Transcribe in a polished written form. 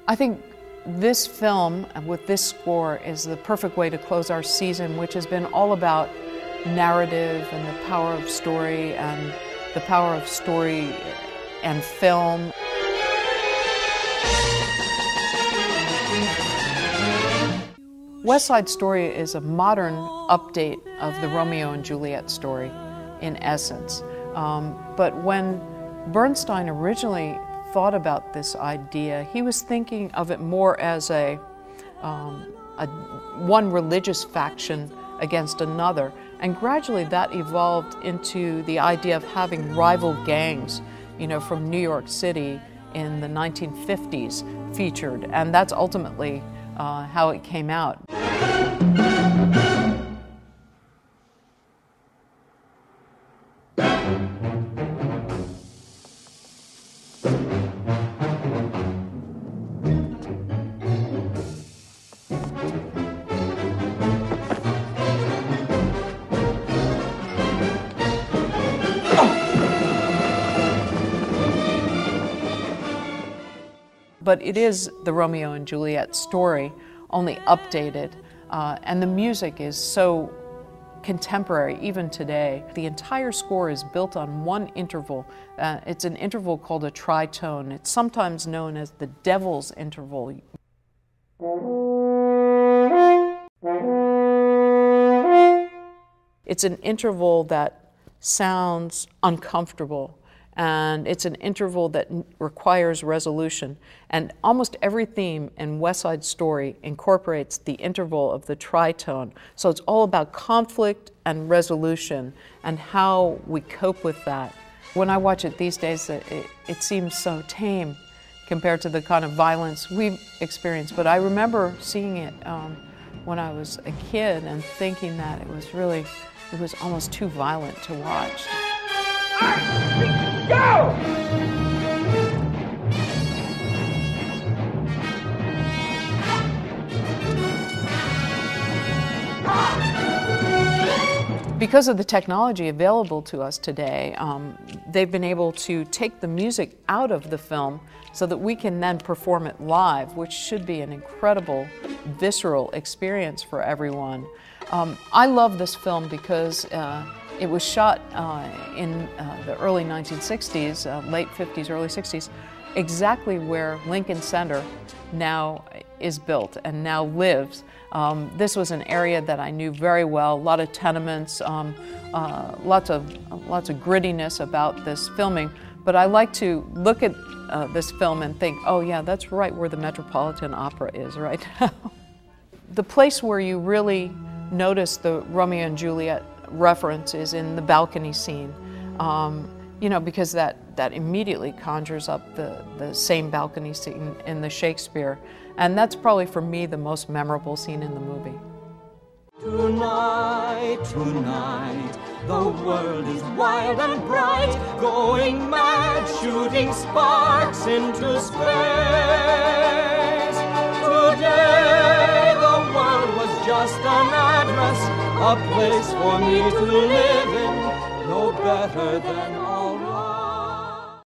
I think this film, with this score, is the perfect way to close our season, which has been all about narrative and the power of story and the power of story and film. West Side Story is a modern update of the Romeo and Juliet story, in essence. But when Bernstein originally thought about this idea, he was thinking of it more as one religious faction against another. And gradually that evolved into the idea of having rival gangs, from New York City in the 1950s featured. And that's ultimately how it came out. But it is the Romeo and Juliet story, only updated, and the music is so contemporary even today. The entire score is built on one interval. It's an interval called a tritone. It's sometimes known as the devil's interval. It's an interval that sounds uncomfortable, and it's an interval that requires resolution. And almost every theme in West Side Story incorporates the interval of the tritone. So it's all about conflict and resolution and how we cope with that. When I watch it these days, it seems so tame compared to the kind of violence we've experienced. But I remember seeing it when I was a kid and thinking that it was almost too violent to watch. Go! Because of the technology available to us today, they've been able to take the music out of the film so that we can then perform it live, which should be an incredible, visceral experience for everyone. I love this film because it was shot in the early 1960s, late 50s, early 60s, exactly where Lincoln Center now is built and now lives. This was an area that I knew very well, a lot of tenements, lots of grittiness about this filming. But I like to look at this film and think, oh yeah, that's right where the Metropolitan Opera is right now. The place where you really notice the Romeo and Juliet reference is in the balcony scene, because that immediately conjures up the same balcony scene in the Shakespeare. And that's probably, for me, the most memorable scene in the movie. Tonight, tonight, the world is wild and bright, going mad, shooting sparks into space. Today, the world was just an address, a place for me to live in, no better than